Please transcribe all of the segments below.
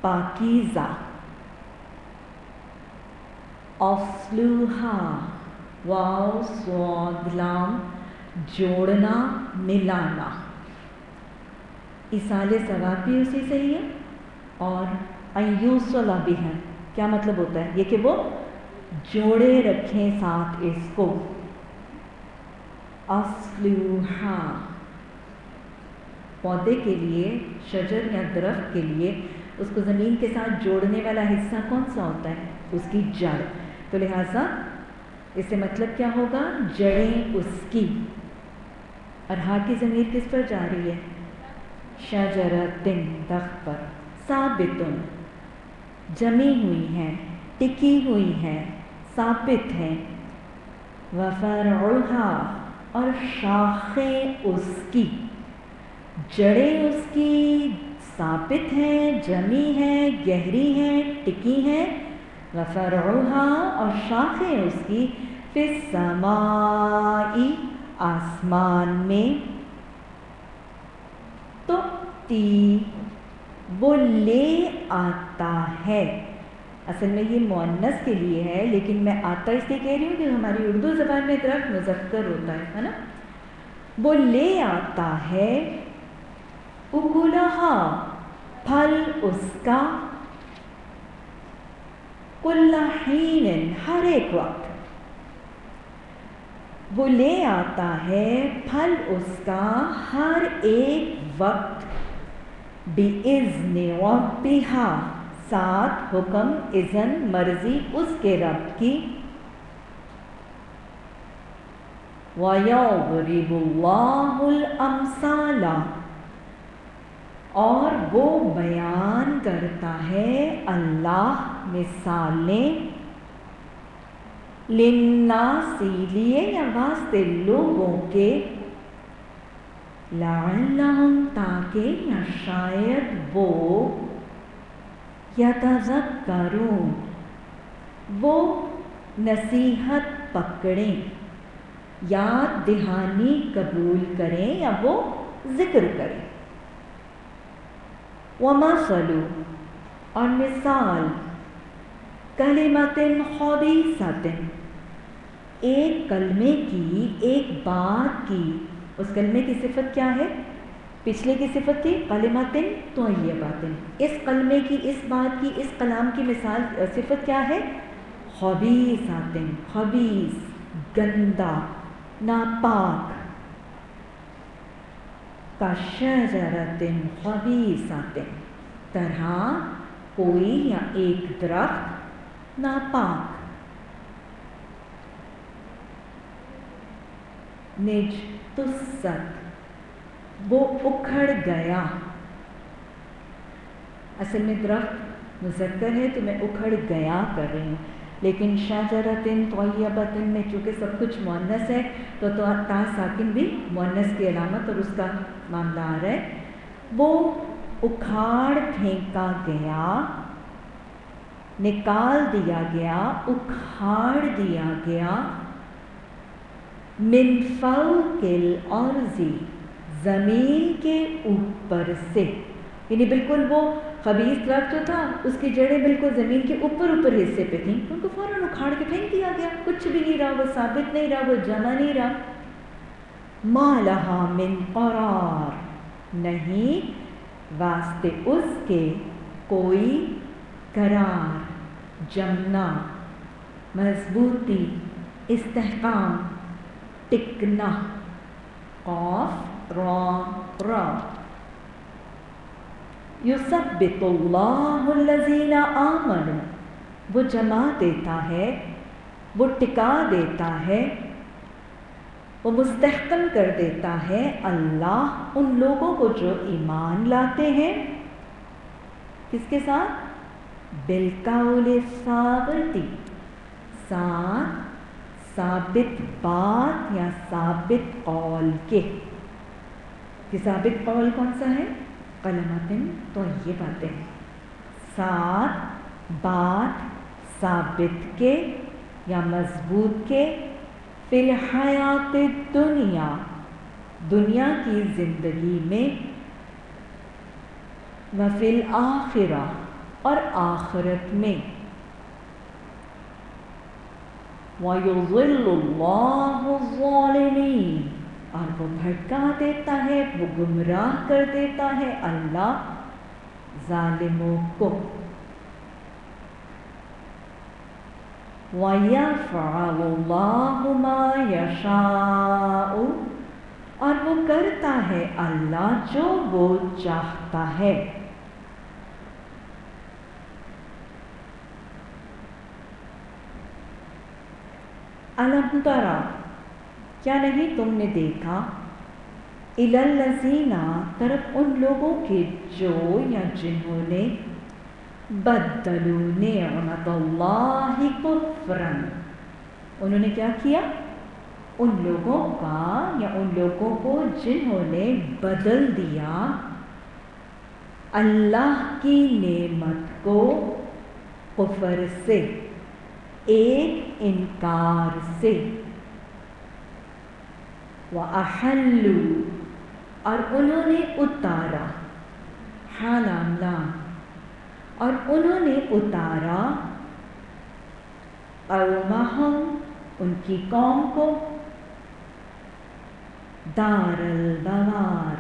پاکیزہ، اصلوہا واو صاد لام جوڑنا ملانا، ایصال ثواب بھی اسی سے ہی ہے، اور ایوصل بہا کیا مطلب ہوتا ہے؟ یہ کہ وہ جوڑے رکھیں ساتھ اس کو، اصلوہا پودے کے لیے، شجر یا درخت کے لیے اس کو زمین کے ساتھ جوڑنے والا حصہ کون سا ہوتا ہے؟ اس کی جڑ، تو لہٰذا اس سے مطلب کیا ہوگا؟ جڑیں اس کی، اور ہا کی ضمیر کس پر جا رہی ہے؟ شجرتن درخت پر، ثابتن جمی ہوئی ہیں، ٹکی ہوئی ہیں، ثابت ہیں، وفرعھا اور شاخیں اس کی، جڑیں اس کی ثابت ہیں، جمی ہیں، گہری ہیں، ٹکی ہیں، وفرعھا اور شاخیں اس کی فی السماء آسمان میں، تؤتی وہ لے آتا ہے، اصل میں یہ مؤنث کے لیے ہے لیکن میں آتا اس لیے کہہ رہی ہوں کہ ہماری اردو زبان میں درخت مذکر ہوتا ہے نا، وہ لے آتا ہے اکلہا پھل اس کا، کل حین ہر ایک وقت، وہ لے آتا ہے پھل اس کا ہر ایک وقت، بِإِذْنِ رَبِّهَا ساتھ حکم اذن مرضی اس کے رب کی، وَيَضْرِبُ اللَّهُ الْأَمْثَالَ اور وہ بیان کرتا ہے اللہ مثالیں، لِلنَّاسِ لیے یا واسطے لوگوں کے، لَعَلَّهُمْ تاکہ یا شاید وہ، یتذکرون وہ نصیحت پکڑیں، یاد دہانی قبول کریں یا وہ ذکر کریں، وَمَثَلُ اور مثال، کلمۃ خبیثۃ ایک کلمے کی، ایک بات کی، اس کلمے کی صفت کیا ہے؟ پچھلے کی صفت تھی کلمۃ طیبۃ، اس کلمے کی، اس بات کی، اس کلام کی مثال صفت کیا ہے؟ خبیثۃ خبیث گندا ناپاک، کشجرۃ خبیثۃ طرح کوئی یا ایک درخت ناپاک، نجتثت وہ اکھڑ گیا، اصل میں درخت مذکر ہے تو میں اکھڑ گیا کر رہی ہوں، لیکن شجرۃ طیبۃ میں چونکہ سب کچھ مؤنث ہے تو تا ساکن بھی مؤنث کی علامت اور اس کا معاملہ آ رہا ہے، وہ اکھاڑ پھینکا گیا، نکال دیا گیا، اکھاڑ دیا گیا، من فوق الارض زمین کے اوپر سے، یعنی بالکل وہ خبیث درخت جو تھا اس کی جڑیں بالکل زمین کے اوپر حصے پہ تھیں، ان کو فوراً اکھاڑ کے پھینک دیا گیا، کچھ بھی نہیں رہا، وہ ثابت نہیں رہا، وہ جمع نہیں رہا، ما لہا من قرار نہیں واسطے اس کے کوئی قرار، جمنا، مضبوطی، استحکام، ٹکنا، قاف را، یثبت اللہ الذین آمنوا وہ جما دیتا ہے، وہ ٹکا دیتا ہے، وہ مستحکم کر دیتا ہے اللہ ان لوگوں کو جو ایمان لاتے ہیں، کس کے ساتھ؟ بالقول الثابت ساتھ ثابت بات یا ثابت قول کے، کہ ثابت قول کون سا ہے؟ کلمۃ طیبۃ، ساتھ بات ثابت کے یا مضبوط کے، فی الحیات الدنیا دنیا کی زندگی میں، وفی الآخرہ اور آخرت میں، وَيُضِلُّ اللَّهُ الظَّالِمِينَ، اور وہ بھٹکا دیتا ہے، وہ گمراہ کر دیتا ہے اللہ ظالموں کو. وَيَفْعَلُ اللَّهُ مَا يَشَاءُ، اور وہ کرتا ہے اللہ جو وہ چاہتا ہے. أَلَمْ تَرَ، کیا نہیں تم نے دیکھا، إِلَى الَّذِينَ، طرف ان لوگوں کے جو یا جنہوں نے بَدَّلُوا نِعْمَتَ اللَّهِ كُفْرًا، انہوں نے کیا کیا، ان لوگوں کا یا ان لوگوں کو جنہوں نے بدل دیا اللہ کی نعمت کو کفر سے، ایک انکار سے. وَأَحَلُّوا، اور انہوں نے اتارا، حالام لام، اور انہوں نے اتارا قومہم، ان کی قوم کو، دار البوار،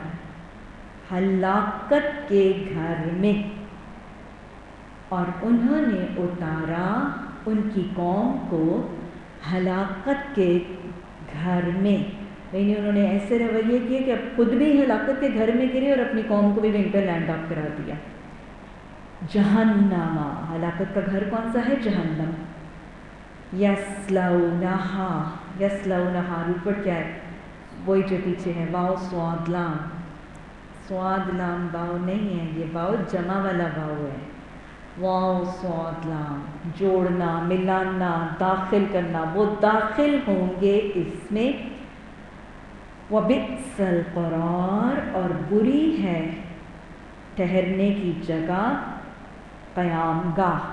ہلاکت کے گھر میں. اور انہوں نے اتارا ان کی قوم کو ہلاکت کے گھر میں، یعنی انہوں نے ایسے رویے کیے کہ اب خود بھی ہلاکت کے گھر میں گرے اور اپنی قوم کو بھی ونٹر لینڈ اپ کرا دیا. جہنم، ہلاکت کا گھر کون سا ہے، جہنم. یسلونہا، یسلونہا روٹ ورڈ کیا ہے، وہی جو پیچھے ہے، واو سواد لام، سواد لام واو نہیں ہے، یہ واو جمع والا واو ہے. واو سواد لام، جوڑنا، ملانا، داخل کرنا، وہ داخل ہوں گے اس میں. وَبِئْسَ الْقَرَارُ، اور بری ہے ٹھہرنے کی جگہ، قیام گاہ.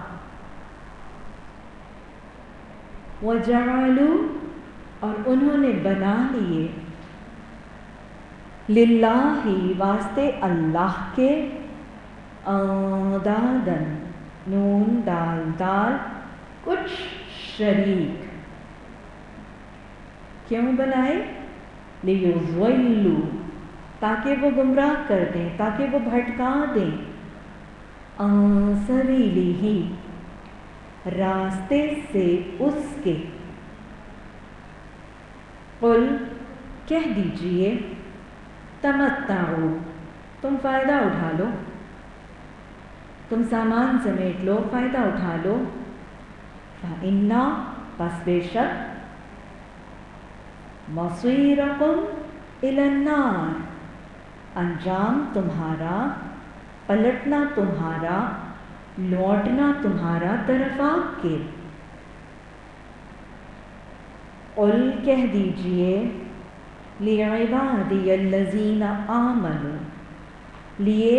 وَجَعَلُوا، اور انہوں نے بنا لیے، للہ واسطے اللہ کے، اندادن، نون دال دال، کچھ شریک. کیوں بنائے، لیضلوا، تاکہ وہ گمراہ کر دیں، تاکہ وہ بھٹکا دیں، عن سبیلہ، راستے سے اس کے. قل، کہہ دیجئے، تمتعوا، تم فائدہ اٹھا لو، تم سامان سمیٹ لو، فائدہ اٹھا لو. فَإِنَّا، پس بے شک، مصیرکم الی النار، انجام تمہارا، پلٹنا تمہارا، لوٹنا تمہارا طرف آگ کے. قل، کہہ دیجئے، لعبادی الذین آمنوا، لیے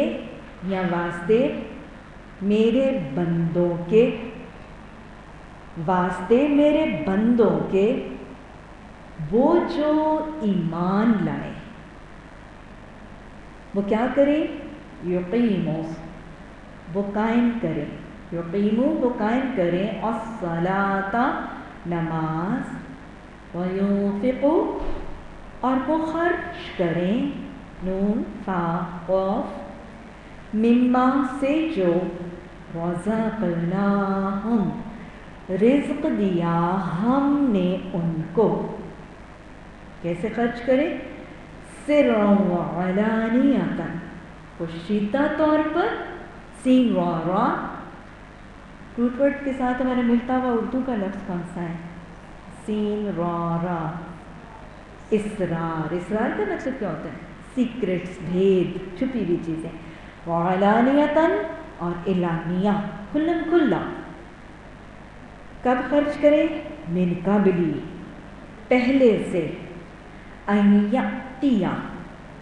یا واسطے میرے بندوں کے، واسطے میرے بندوں کے، وہ جو ایمان لائے. وہ کیا کریں، یقیموا، وہ قائم کریں، یقیموا وہ قائم کریں، الصلاۃ نماز، وینفقوا اور وہ خرچ کریں، نون فا قاف، مما سے جو، رزقناہم رزق دیا ہم نے ان کو. کیسے خرچ کریں، سرا وعلانیۃ، پوشیدہ طور پر، سین و را. روٹ ورڈ کے ساتھ ہمارا ملتا ہوا اردو کا لفظ کون سا ہے، سین را را. اسرار، اسرار کا مطلب کیا ہوتا ہے، سیکرٹس، بھید، چھپی ہوئی چیزیں. وعلانیۃ، اور اعلانیہ، کھلم کھلا. کب خرچ کریں، من قبلی، پہلے سے، ان یأتیہ،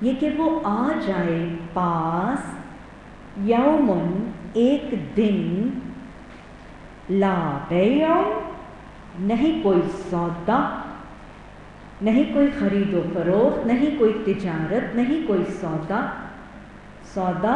یہ کہ وہ آ جائے پاس، یومن ایک دن، لا بیع، نہیں کوئی سودا، نہیں کوئی خرید و فروخت، نہیں کوئی تجارت، نہیں کوئی سودا، سودا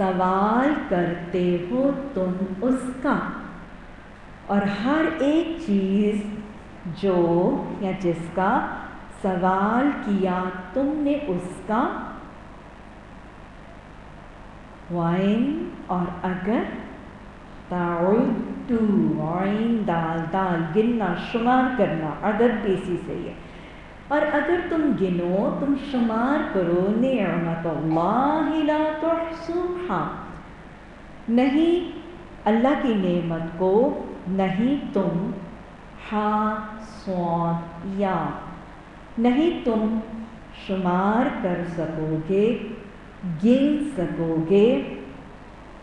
سوال کرتے ہو تم اس کا، اور ہر ایک چیز جو یا جس کا سوال کیا تم نے اس کا، وَإِن اور اگر، تعُدُّوا عین دال دال گننا شمار کرنا عدد بیسی سے ہے، اور اگر تم گنو تم شمار کرو نعمت اللہ لا تحصوہا، نہیں اللہ کی نعمت کو نہیں تم یا نہیں تم شمار کر سکو گے، گن سکو گے۔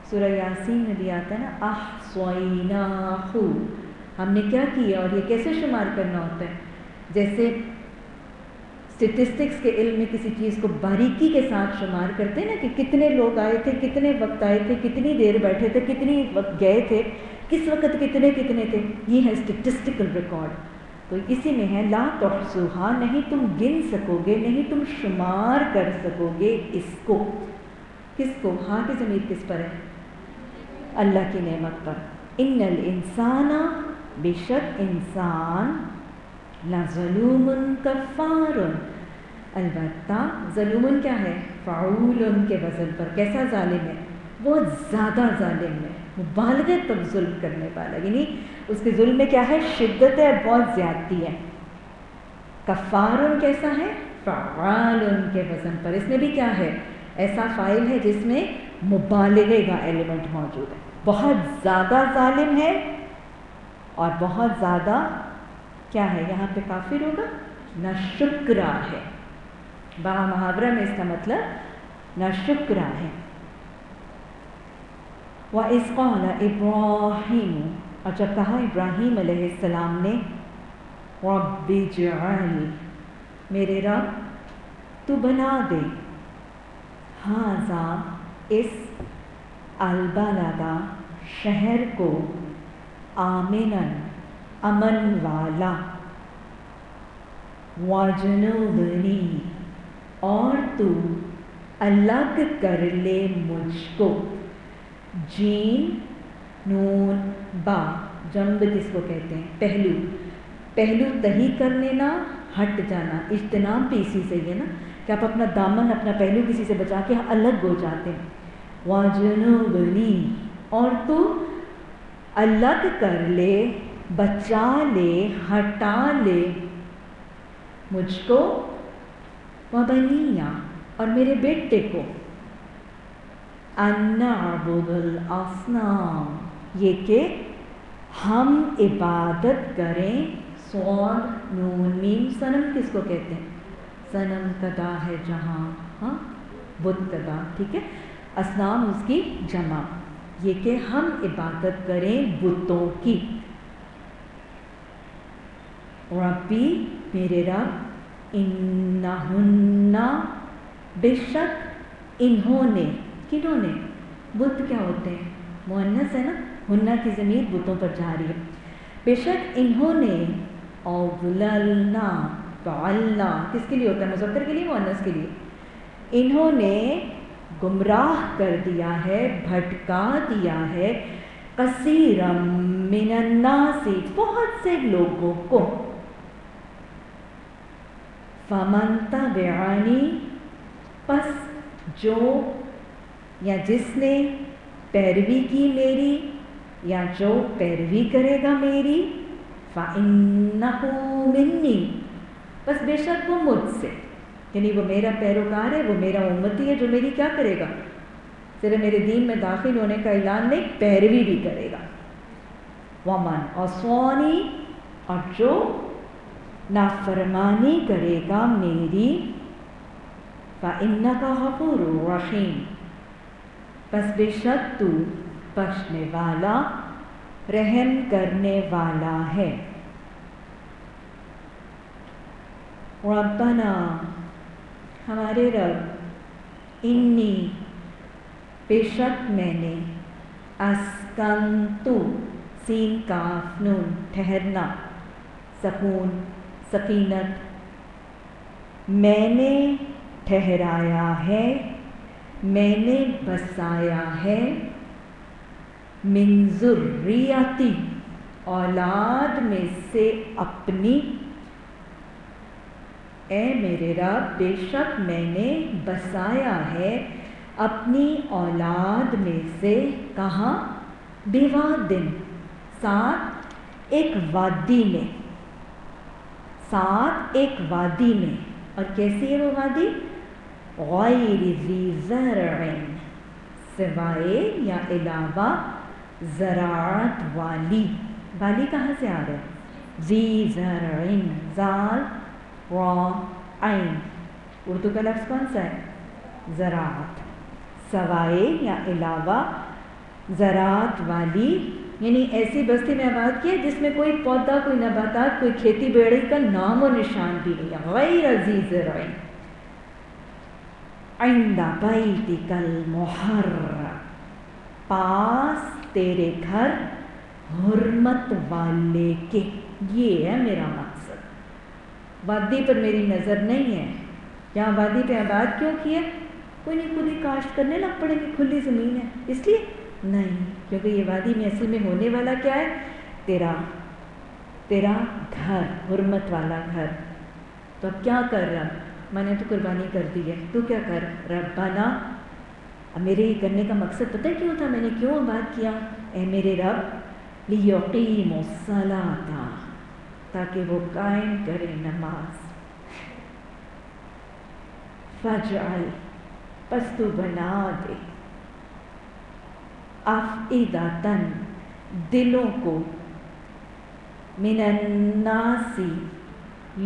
سورہ یاسین میں بھی آتا ہے نا احصیناہ، ہم نے کیا کیا، اور یہ کیسے شمار کرنا ہوتا ہے، جیسے اسٹیٹسٹکس کے علم میں کسی چیز کو باریکی کے ساتھ شمار کرتے ہیں نا کہ کتنے لوگ آئے تھے، کتنے وقت آئے تھے، کتنی دیر بیٹھے تھے، کتنی وقت گئے تھے، کس وقت کتنے تھے، یہ ہے اسٹیٹسٹیکل ریکارڈ۔ تو اسی میں ہے لا تحصوہا، نہیں تم گن سکو گے، نہیں تم شمار کر سکو گے اس کو، کس کو، ہاں کی ضمیر کس پر ہے، اللہ کی نعمت پر۔ ان الانسان، بے شک انسان، لظلوم کفار، البتہ ظلوم کیا ہے، فعول کے وزن پر، کیسا ظالم ہے، بہت زیادہ ظالم ہے، مبالغے تک ظلم کرنے والا، یعنی اس کے ظلم میں کیا ہے، شدت ہے، بہت زیادتی ہے۔ کفار کیسا ہے، فعال کے وزن پر، اس میں بھی کیا ہے، ایسا فاعل ہے جس میں مبالغے کا ایلیمنٹ موجود ہے، بہت زیادہ ظالم ہے اور بہت زیادہ کیا ہے، یہاں پہ کافر ہوگا، ناشکرا ہے، محاورہ میں اس کا مطلب ناشکرا ہے۔ وَإِذْ قَالَ إِبْرَاهِيمُ، اور جب کہا ابراہیم علیہ السلام نے، رَبِّ اجْعَلْ، میرے رب تو بنا دے، ہذا اس، البلد شہر کو، آمناً امن والا، وَاجْنُبْنِي اور تو الگ کر لے مجھ کو، جیم نون با، جنب کس کو کہتے ہیں، پہلو، پہلو تہی کر لینا، ہٹ جانا، اجتناب بھی اسی سے ہی ہے نا کہ آپ اپنا دامن، اپنا پہلو کسی سے بچا کے الگ ہو جاتے ہیں۔ وَاجْنُبْنِي اور تو الگ کر لے، بچا لے، ہٹا لے مجھ کو، وَبَنِيَّ اور میرے بیٹے کو، أَن نَعْبُدَ الْأَصْنَامَ یہ کہ ہم عبادت کریں، صاد نون میم، صنم کس کو کہتے ہیں، صنم کدا ہے جہاں، ہاں بت کدا، ٹھیک ہے، اصنام اس کی جمع، یہ کہ ہم عبادت کریں بتوں کی۔ ربی میرے رب، انہن بے شک انہوں نے، کنہوں نے، بت کیا ہوتے ہیں، مؤنث ہے نا، ہنہ کی ضمیر بتوں پر جا رہی ہے، بے شک انہوں نے، اضللنا، فعلنا کس کے لیے ہوتا ہے، مذکر کے لیے، مؤنث کے لیے، انہوں نے گمراہ کر دیا ہے، بھٹکا دیا ہے، کثیرا من الناس بہت سے لوگوں کو، فمن تبعنی پس جو یا جس نے پیروی کی میری، یا جو پیروی کرے گا میری، فَإِنَّهُ مِنِّي بس بے شک وہ مجھ سے، یعنی وہ میرا پیروکار ہے، وہ میرا امتی ہے جو میری کیا کرے گا، صرف میرے دین میں داخل ہونے کا اعلان نہیں، پیروی بھی کرے گا۔ وَمَنْ عَصَانِي اور جو نافرمانی کرے گا میری، فَإِنَّكَ غَفُورٌ رَحِيمٌ پس بے شک تو بخشنے والا، رحم کرنے والا ہے۔ ربنا ہمارے رب، انی بے شک میں نے، اسکنتو سین کاف نون ٹھہرنا، سکون سکینت، میں نے ٹھہرایا ہے، میں نے بسایا ہے من ذریتی اولاد میں سے اپنی، اے میرے رب بے شک میں نے بسایا ہے اپنی اولاد میں سے، کہاں؟ بوادن، ساتھ ایک وادی میں، ساتھ ایک وادی میں، اور کیسی ہے وہ وادی؟ غیر ذی زرع، سوائے یا علاوہ زراعت والی، والی کہاں سے آ رہا ہے؟ ذی زرع، زال را عین، اردو کا لفظ کون سا ہے؟ زراعت، سوائے یا علاوہ زراعت والی، یعنی ایسی بستی میں آباد کی ہے جس میں کوئی پودا، کوئی نباتات، کوئی کھیتی باڑی کا نام و نشان بھی نہیں ہے، غیر ذی زرع، عند بیتک المحرم، پاس تیرے گھر حرمت والے کے، یہ ہے میرا مقصد۔ وادی پر میری نظر نہیں ہے، یہاں وادی پہ آباد کیوں کیا؟ کوئی نہیں، خود ہی کاشت کرنے لگ پڑے گی، کھلی زمین ہے اس لیے نہیں، کیونکہ یہ وادی میں اصل میں ہونے والا کیا ہے؟ تیرا گھر، حرمت والا گھر۔ تو اب کیا کر رہا؟ میں نے تو قربانی کر دی ہے، تو کیا کر؟ ربنا، اب میرے یہ کرنے کا مقصد پتہ کیوں تھا؟ میں نے کیوں آباد کیا؟ اے میرے رب لیقیموا الصلاۃ، تاکہ وہ قائم کرے نماز، فجعل، پس تو بنا دے، افئدۃ، دلوں کو، من الناس،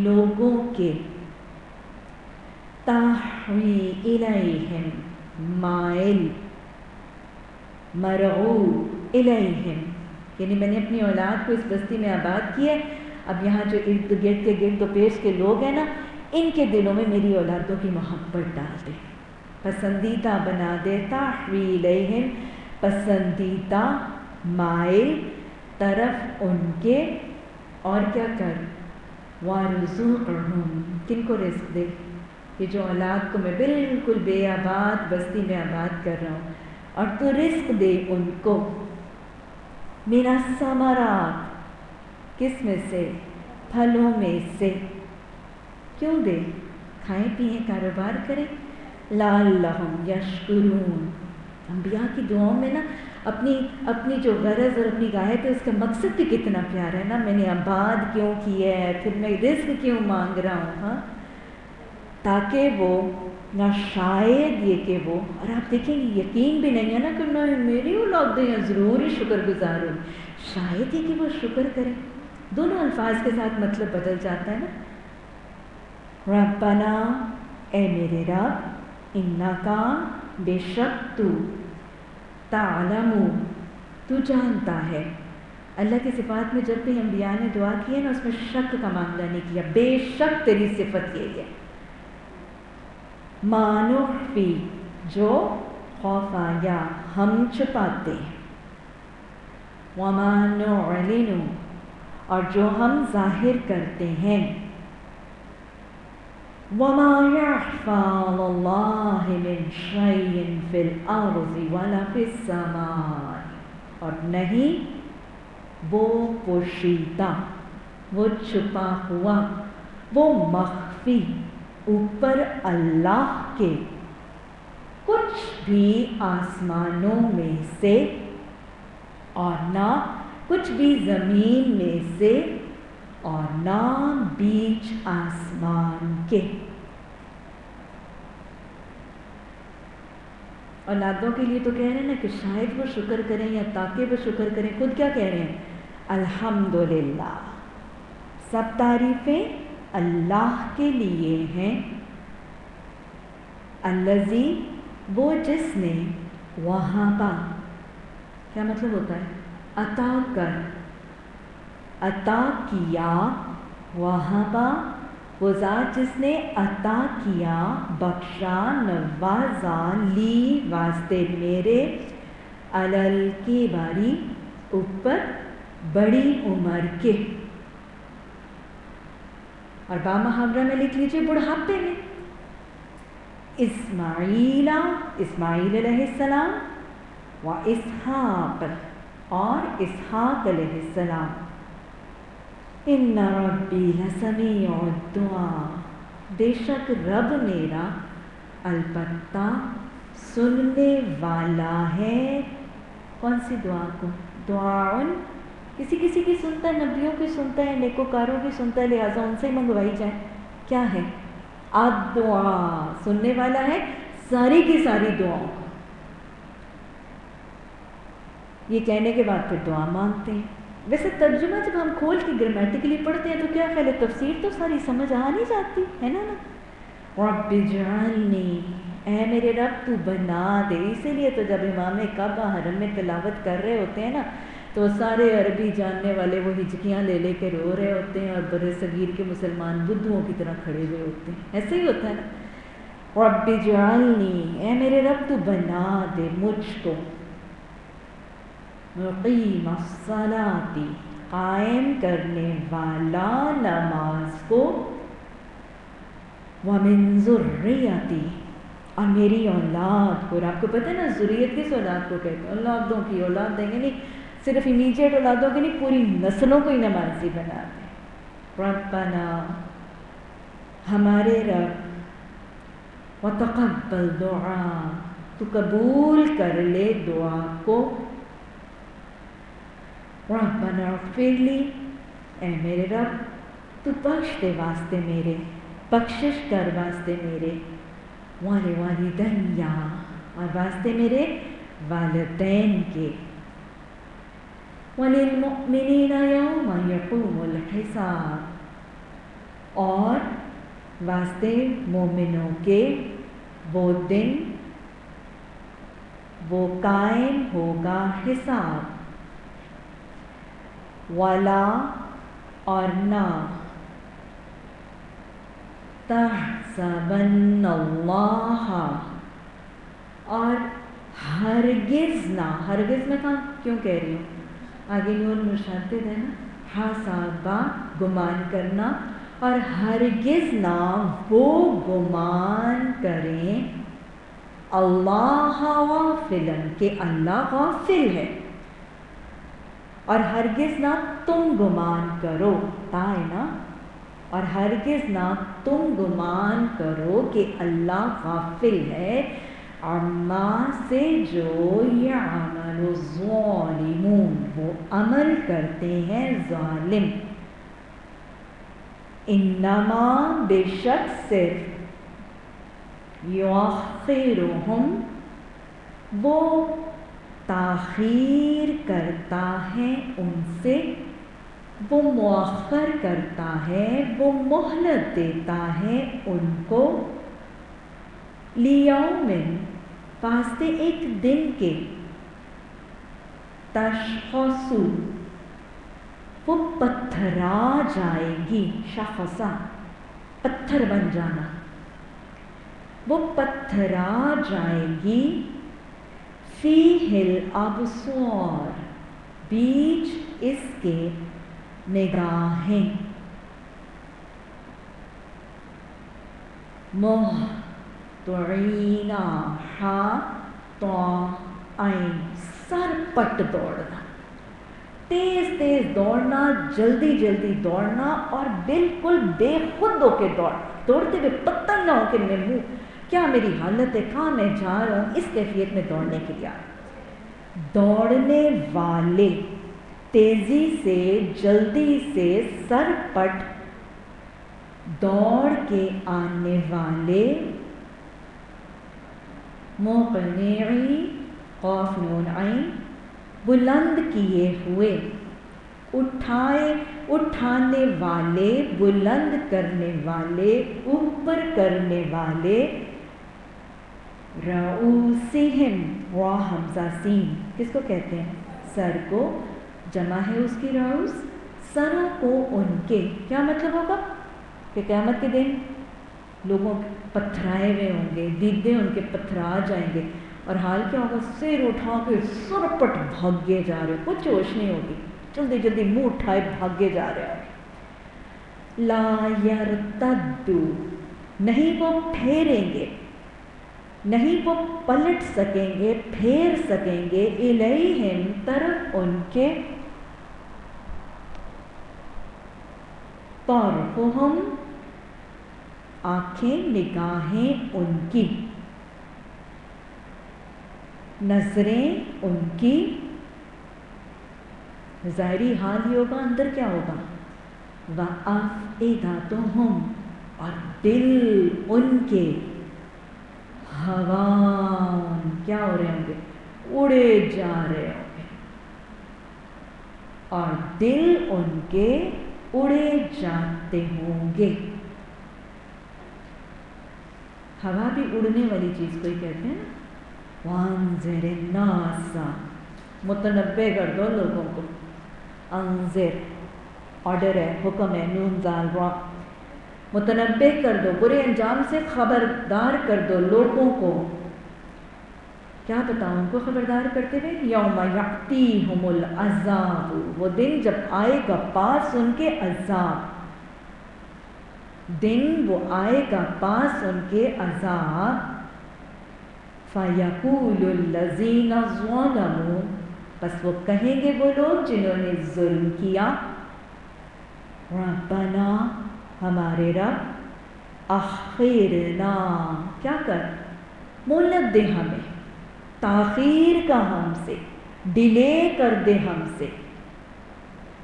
لوگوں کے، تہوی الیہم، مائل، مرغوب الیہم، یعنی میں نے اپنی اولاد کو اس بستی میں آباد کیا ہے، اب یہاں جو ارد گرد کے گرد و پیش کے لوگ ہیں نا، ان کے دلوں میں میری اولادوں کی محبت ڈال دے، پسندیدہ بنا دے، تہوی الیہم، پسندیدہ، مائل طرف ان کے، اور کیا کر؟ وارزقہم، کن کو رزق دے؟ یہ جو اولاد کو میں بالکل بے آباد بستی میں آباد کر رہا ہوں، اور تو رزق دے ان کو، من الثمرات، کس میں سے؟ پھلوں میں سے، کیوں دے؟ کھائیں پیئیں، کاروبار کریں، لعلہم یشکرون۔ انبیاء کی دعاؤں میں نا اپنی جو غرض اور اپنی غایت ہے اس کا مقصد بھی کتنا پیارا ہے نا، میں نے آباد کیوں کیا ہے، پھر میں رزق کیوں مانگ رہا ہوں، ہاں، تاکہ وہ نہ شاید یہ کہ وہ، اور آپ دیکھیں گے یقین بھی نہیں ہے نا کہ میں میری اولادیں ہیں ضرور ہی شکر گزار ہوں، شاید یہ کہ وہ شکر کریں، دونوں الفاظ کے ساتھ مطلب بدل جاتا ہے نا۔ ربنا، اے میرے رب، انکا، بے شک تو، تعلم، تو جانتا ہے، اللہ کی صفات میں جب بھی انبیاء نے دعا کی ہے نا اس میں شک کا معاملہ نہیں کیا، بے شک تیری صفت یہی ہے، ما نخفی، جو خوف آیا ہم چھپاتے ہیں، وما نعلن، اور جو ہم ظاہر کرتے ہیں، وما يخفى على الله من شيء في الأرض ولا في السماء، اور نہیں وہ پوشیدہ، وہ چھپا ہوا، وہ مخفی اوپر اللہ کے، کچھ بھی آسمانوں میں سے، اور نہ کچھ بھی زمین میں سے، اور نہ بیچ آسمان کے۔ اولادوں کے لیے تو کہہ رہے ہیں نا کہ شاید وہ شکر کریں یا تاکہ وہ شکر کریں، خود کیا کہہ رہے ہیں؟ الحمدللہ، سب تعریفیں اللہ کے لیے ہیں، الذی، وہ جس نے، وہابا، کیا مطلب ہوتا ہے؟ عطا کر، عطا کیا، وہابا، وہ ذات جس نے عطا کیا، بخشا، نوازا، لی، واسطے میرے، علل کی باری، اوپر بڑی عمر کے، اور با محاورہ میں لکھ لیجئے بڑھاپے میں، اسماعیل علیہ السلام و اسحاق اور اسحاق علیہ السلام. ان ربی لسمیع الدعاء، بے شک رب میرا البتہ سننے والا ہے. کون سی دعا کو؟ دعاؤں کسی کسی کی سنتا ہے، نبیوں کی سنتا ہے، نیکوکاروں کی سنتا ہے، لہٰذا ان سے ہی منگوائی جائے. کیا ہے؟ الدعاء، سننے والا ہے ساری کی ساری دعاؤں کو. یہ کہنے کے بعد پھر دعا مانگتے ہیں. ویسے ترجمہ جب ہم کھول کے گرامیٹیکلی پڑھتے ہیں تو کیا خیال ہے، تفسیر تو ساری سمجھ آ نہیں جاتی ہے نا. رب اجعلنی، اے میرے رب تو بنا دے. اسی لیے تو جب امام کعبہ حرم میں تلاوت کر رہے ہوتے ہیں نا تو سارے عربی جاننے والے وہ ہجکیاں لے لے کے رو رہے ہوتے ہیں اور بر صغیر کے مسلمان بدھوؤں کی طرح کھڑے ہوئے ہوتے ہیں. ایسے ہی ہوتا ہے نا. رب اجعلنی، اے میرے رب تو بنا دے مجھ کو مقیم الصلاۃ، قائم کرنے والا نماز کو، ومن ذریتی، اور میری اولاد کو. اور آپ کو پتہ ہے نا ذریت کس اولاد کو کہتے ہیں؟ اولادوں کی اولاد دیں گے نہیں، صرف امیجیٹ اولادوں کی نہیں، پوری نسلوں کو ہی نمازی بنا دیں. ربنا، ہمارے رب، وتقبل دعا، تو قبول کر لے دعا کو. ربنا اغفر لی، اے میرے رب تو بخش دے واسطے میرے، بخشش کر واسطے میرے، ولوالدی، اور واسطے میرے والدین کے، وللمؤمنین یوم یقوم الحساب، اور واسطے مومنوں کے وہ دن وہ قائم ہوگا حساب. ولا، اور نہ، تحسبن اللہ، اور ہرگز نہ. ہرگز میں کیوں کہہ رہی ہوں؟ آگے نون مشدد ہے نا. حسابہ، گمان کرنا، اور ہرگز نہ وہ گمان کریں اللہ غافلاً، کہ اللہ غافل ہے. اور ہرگز نہ تم گمان کرو، تائے نا، اور ہرگز نہ تم گمان کرو کہ اللہ غافل ہے عما سے جو یعمل الظالمون، وہ عمل کرتے ہیں ظالم. انما، بے شک صرف، یؤخرہم، وہ تاخیر کرتا ہے ان سے، وہ مؤخر کرتا ہے، وہ مہلت دیتا ہے ان کو، لیوم، واسطے ایک دن کے، تشخص، وہ پتھرا جائے گی. شخصا، پتھر بن جانا، وہ پتھرا جائے گی. فیہ الابصار، بیچ اس کے نگاہیں. مہطعین، ہا تو عین، سر پٹ دوڑنا، تیز تیز دوڑنا، جلدی جلدی دوڑنا، اور بالکل بے خود ہو کے دوڑتے ہوئے پتہ نہ ہو کہ میں کیا میری حالت ہے، کہاں میں جا رہا ہوں. اس کیفیت میں دوڑنے کے لیے دوڑنے والے، تیزی سے، جلدی سے، سر پٹ دوڑ کے آنے والے. مقنعی، قاف نون عین، بلند کیے ہوئے، اٹھانے والے، بلند کرنے والے، اوپر کرنے والے. رؤوسہم، را حمزہ سین، کس کو کہتے ہیں؟ سر کو. جمع ہے اس کی رؤوس، سروں کو ان کے. کیا مطلب ہوگا؟ کہ قیامت کے دن لوگوں پتھرائے ہوئے ہوں گے، دیدے ان کے پتھرا جائیں گے، اور حال کیا ہوگا؟ سر اٹھا کے سرپٹ بھاگے جا رہے، کچھ ہوش نہیں ہوگی، جلدی جلدی منہ اٹھائے بھاگے جا رہے ہیں. لا یرتد، نہیں وہ پھیریں گے، نہیں وہ پلٹ سکیں گے، پھیر سکیں گے، الیہم طرف ان کے، طرفہم آنکھیں نگاہیں ان کی، نظریں ان کی، ظاہری حال ہی ہوگا، اندر کیا ہوگا، وَأَفْئِدَتُهُمْ اور دل ان کے، ہوان کیا ہو رہے ہوں گے، اڑے جا رہے ہوں گے، اور دل ان کے اڑے جاتے ہوں گے۔ ہوا بھی اڑنے والی چیز کو ہی کہتے ہیں نا۔ وَانذِرِ النَّاسَ متنبع کر دو لوگوں کو، انذر آرڈر ہے، حکم ہے، نون زال را، متنبع کر دو، برے انجام سے خبردار کر دو لوگوں کو۔ کیا بتاؤں ان کو خبردار کرتے ہوئے، یوم یأتیہم العذاب، وہ دن جب آئے گا پاس ان کے عذاب، دن وہ آئے گا پاس ان کے عذاب، فَيَقُولُ الَّذِينَ ظَلَمُوا، بس وہ کہیں گے وہ لوگ جنہوں نے ظلم کیا، ربنا ہمارے رب، اخرنا کیا کر، مہلت دے ہمیں، تاخیر کا ہم سے، ڈیلے کر دے ہم سے،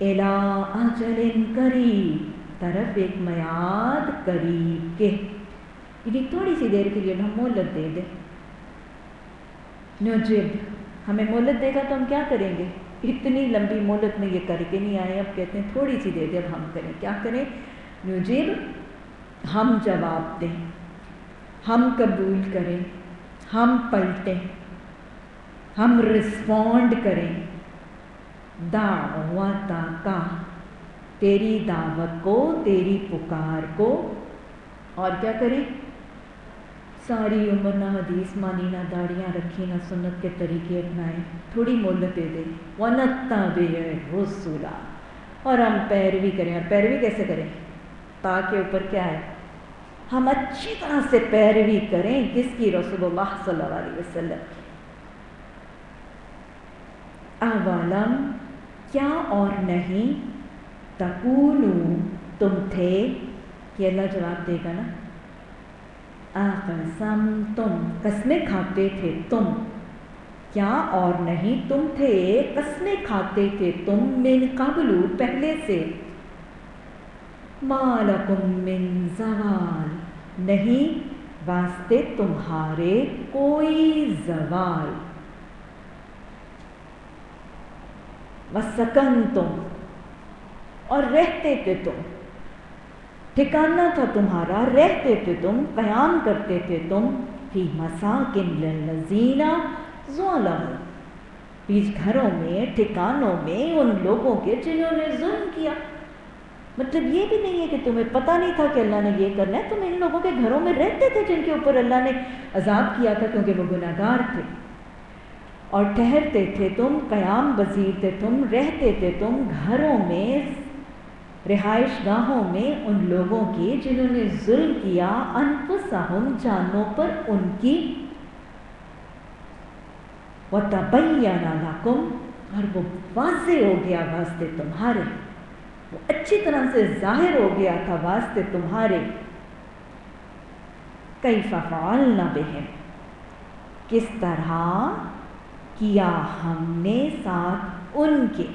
الی اجل قریب، طرف ایک میعاد قریب کے، یعنی تھوڑی سی دیر کے لیے ہم مہلت دے دیں، نجب ہمیں مہلت دے گا تو ہم کیا کریں گے، اتنی لمبی مہلت میں یہ کر کے نہیں آئے، اب کہتے ہیں تھوڑی سی دیر جب ہم کریں، کیا کریں، نجب ہم جواب دیں، ہم قبول کریں، ہم پلٹیں، ہم رسپونڈ کریں، دعوتا کا تیری دعوت کو، تیری پکار کو، اور کیا کریں، ساری عمر نہ حدیث مانی، نہ داڑیاں رکھی، نہ سنت کے طریقے اپنائیں، تھوڑی مہلت دے دیں، وَنَتَّبِعِ الرُّسُلَ اور ہم پیروی کریں، اور پیروی کیسے کریں، تاکہ اوپر کیا ہے، ہم اچھی طرح سے پیروی کریں، کس کی، رسول اللہ صلی اللہ علیہ وسلم کی۔ اولم کیا اور نہیں، تکونو تم تھے، یہ اللہ جواب دے گا نا، اقسمتم قسمیں کھاتے تھے تم، کیا اور نہیں تم تھے، قسمیں کھاتے تھے تم، من قبل پہلے سے، ما لکم من زوال نہیں واسطے تمہارے کوئی زوال، وسکنتم اور رہتے تھے تم، ٹھکانہ تھا تمہارا، رہتے تھے تم، قیام کرتے تھے تم، فی مساکن للذین ظلموا، بیچ گھروں میں، ٹھکانوں میں ان لوگوں کے جنہوں نے ظلم کیا۔ مطلب یہ بھی نہیں ہے کہ تمہیں پتہ نہیں تھا کہ اللہ نے یہ کرنا ہے، تم ان لوگوں کے گھروں میں رہتے تھے جن کے اوپر اللہ نے عذاب کیا تھا کیونکہ وہ گناہگار تھے، اور ٹھہرتے تھے تم، قیام پذیر تھے تم، رہتے تھے تم گھروں میں، رہائش گاہوں میں ان لوگوں کی جنہوں نے ظلم کیا، انفسہم جانوں پر ان کی، وَتَبَيَّنَ لَكُمْ اور وہ واضح ہو گیا واسطے تمہارے، وہ اچھی طرح سے ظاہر ہو گیا تھا واسطے تمہارے، کیف فعلنا بہم کس طرح کیا ہم نے ساتھ ان کے،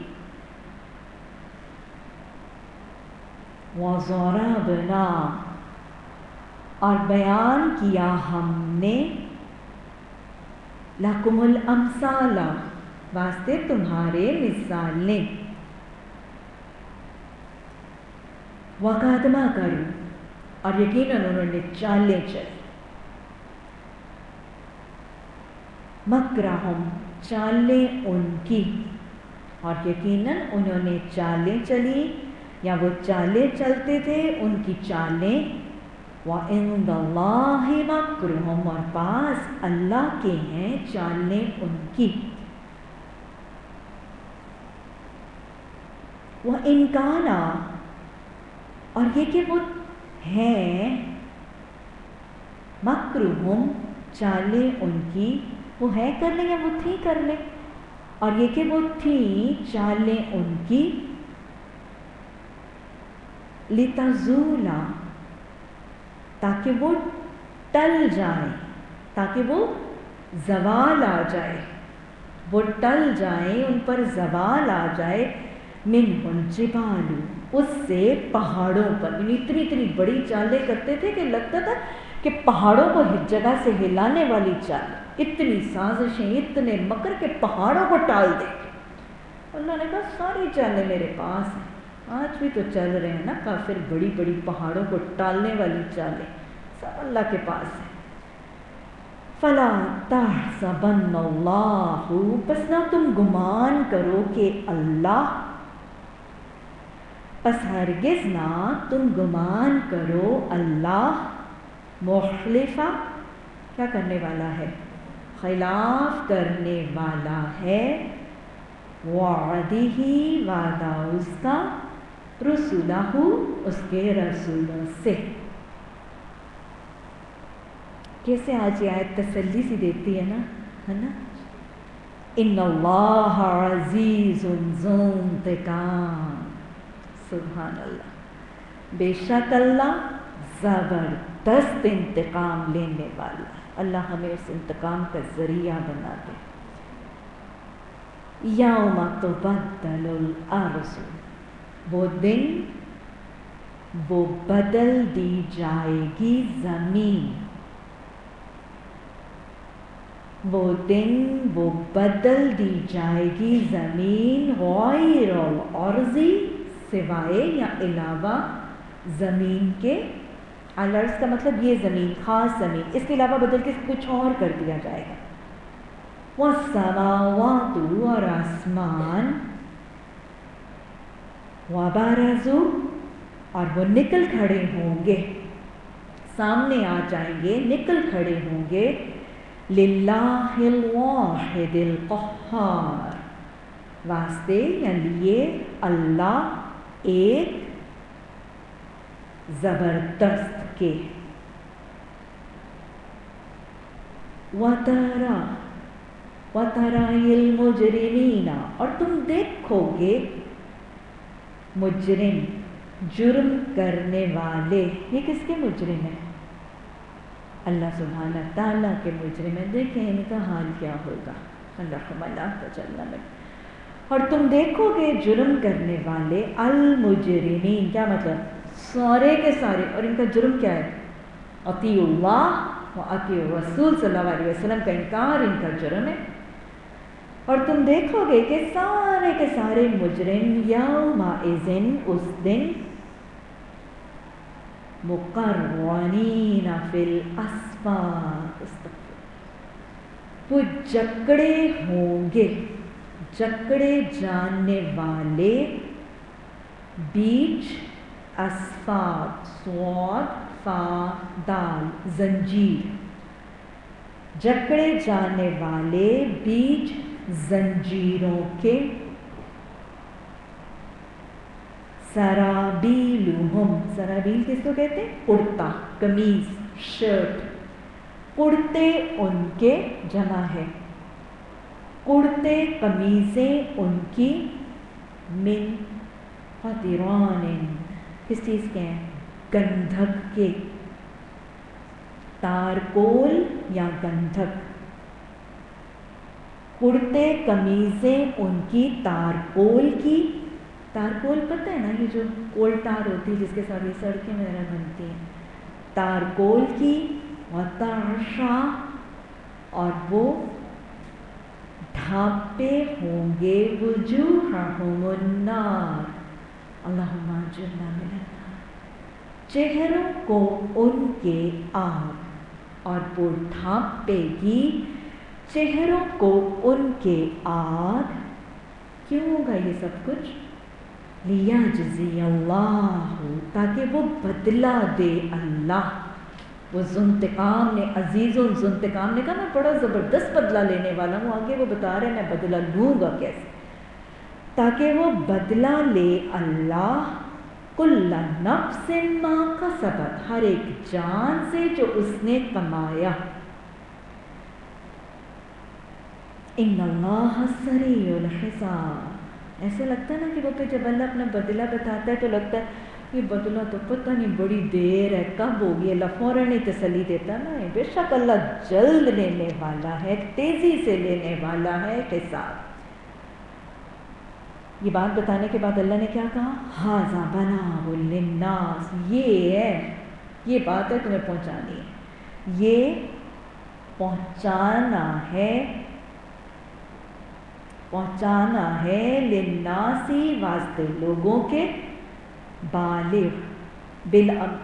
وَضَرَبْنَا اور بیان کیا ہم نے، لَكُمُ الْأَمْثَالَ واسطے تمہارے مثالیں، وَقَدْ مَكَرُوا اور یقیناً انہوں نے چالیں چلی، مَكْرَهُمْ چالیں ان کی، اور یقیناً انہوں نے چالیں چلی یا وہ چالیں چلتے تھے، ان کی چالیں، وَعِندَ اللَّهِ مَكْرُهُمْ اور پاس اللہ کے ہیں چالیں ان کی، وَإِنْ كَانَ اور یہ کہ وہ ہیں، مَكْرُهُمْ چالیں ان کی وہ ہیں کر لیں یا وہ تھیں کر لیں، اور یہ کہ وہ تھیں چالیں ان کی لتزولا تاکہ وہ ٹل جائیں، تاکہ وہ زوال آ جائے، وہ ٹل جائیں، ان پر زوال آ جائے، منہ الجبال اس سے پہاڑوں پر، یعنی اتنی بڑی چالیں کرتے تھے کہ لگتا تھا کہ پہاڑوں کو جگہ سے ہلانے والی چال، اتنی سازشیں، اتنے مکر کے پہاڑوں کو ٹال دیں گے۔ اللہ نے کہا ساری چالیں میرے پاس ہیں، آج بھی تو چل رہے ہیں نا کافر، بڑی بڑی پہاڑوں کو ٹالنے والی چالیں سب اللہ کے پاس ہیں۔ فلا تحسبن اللہ، پس نہ تم گمان کرو کہ اللہ، پس ہرگز نہ تم گمان کرو اللہ مخلفہ، کیا کرنے والا ہے؟ خلاف کرنے والا ہے، وعدہ وعدہ اس کا، رسولہ اس کے رسولوں سے۔ کیسے آج یہ آیت تسلی سی دیتی ہے نا، ان اللہ عزیز ذو انتقام، سبحان اللہ، بے شک اللہ زبردست انتقام لینے والا، اللہ ہمیں اس انتقام کا ذریعہ بنا دے۔ یوم تبدل الارض، وہ دن وہ بدل دی جائے گی زمین، وہ دن وہ بدل دی جائے گی زمین، غیر الارض سوائے یا علاوہ زمین کے، الارض کا مطلب یہ زمین، خاص زمین، اس کے علاوہ بدل کے کچھ اور کر دیا جائے گا۔ والسماوات اور آسمان، وبرزوا اور وہ نکل کھڑے ہوں گے، سامنے آ جائیں گے، نکل کھڑے ہوں گے، للہ الواحد القہار، واسطے یا لیے اللہ ایک زبردست کے۔ وَتَرَى الْمُجْرِمِينَ، اور تم دیکھو گے مجرم، جرم کرنے والے، یہ کس کے مجرم ہیں؟ اللہ سبحانہ تعالیٰ کے مجرم ہیں، دیکھیں ان کا حال کیا ہوگا، اللہم لا تجعلنا منهم۔ اور تم دیکھو گے جرم کرنے والے، المجرمین، کیا مطلب؟ سارے کے سارے، اور ان کا جرم کیا ہے؟ اطیعوا اللہ و اطیعوا الرسول صلی اللہ علیہ وسلم کا انکار ان کا جرم ہے۔ اور تم دیکھو گے کہ سارے کے سارے مجرم یومئذ اس دن، مقرنین فی الاسفاد، وہ جکڑے ہوں گے، جکڑے جاننے والے، بیچ اسفاد، صاد فا دال، زنجیر، جکڑے جانے والے بیچ زنجیروں کے، سرابیلہم، سرابیل کس کو کہتے ہیں؟ کرتا، قمیض، شرٹ، کرتے ان کے جمع ہے، کرتے قمیضیں ان کی، من قطران، کس چیز کے ہیں؟ گندھک کے، تارکول یا گندھک، کرتے قمیضیں ان کی تارکول کی، تارکول پتہ ہے نا یہ جو کول تار ہوتی ہے جس کے ساتھ یہ سڑکیں وغیرہ بنتی ہیں، تارکول کی، وتغشا، اور وہ ڈھانپے ہوں گے، وجوہہم النار، اللہم اجرنا من النار، چہروں کو ان کے آگ، اور وہ ڈھانپے گی چہروں کو ان کے آگ، کیوں ہوگا یہ سب کچھ؟ لیجزی اللہ، تاکہ وہ بدلہ دے اللہ، وہ ذو انتقام نے، عزیز ذو انتقام نے کہا میں بڑا زبردست بدلہ لینے والا ہوں، آگے وہ بتا رہے ہیں میں بدلہ لوں گا کیسے، تاکہ وہ بدلہ لے اللہ، کل نفس ما کسبت، ہر ایک جان سے جو اس نے کمایا، ان اللہ سریع الحساب. ایسے لگتا ہے نا کہ وہ پہ جب اللہ اپنا بدلہ بتاتا ہے تو لگتا ہے یہ بدلہ تو پتہ نہیں بڑی دیر ہے کب ہوگی. اللہ فوراً نہیں تسلی دیتا نا. بے شک اللہ جلد لینے والا ہے, تیزی سے لینے والا ہے حساب. یہ بات بتانے کے بعد اللہ نے کیا کہا؟ ھذا بلاغ للناس, یہ ہے, یہ بات ہے تمہیں پہنچانی ہے, یہ پہنچانا ہے للناسی واسطے لوگوں کے, بالغ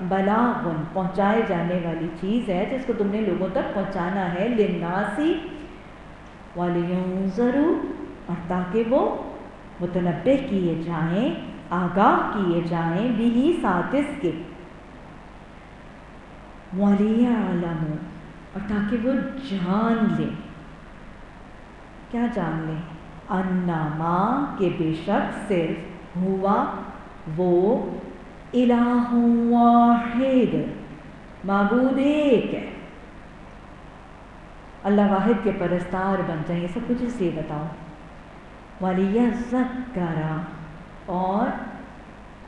بلاغ پہنچائے جانے والی چیز ہے جس کو تم نے لوگوں تک پہنچانا ہے. للناسی ولینذروا, اور تاکہ وہ متنبہ کیے جائیں, آگاہ کیے جائیں, بھی ساتھ اس کے, وَلِيَعْلَمُوا, اور تاکہ وہ جان لیں. کیا جان لیں؟ انما, کہ بے شک صرف, ہوا وہ, الہ واحد, معبود ایک ہے. اللہ واحد کے پرستار بن جائیں. یہ سب کچھ اس لیے بتاؤ. وَلِيَذَّكَّرَ, اور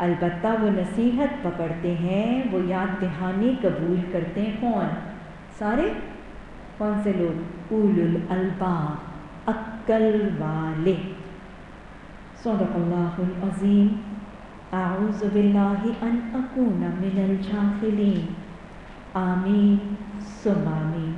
البتہ وہ نصیحت پکڑتے ہیں, وہ یاد دہانی قبول کرتے ہیں. کون؟ سارے. کون سے لوگ؟ اولو الالباب, عقل والے. صدق اللہ العظیم. اعوذ باللہ ان اکون من الجاہلین. آمین ثم آمین.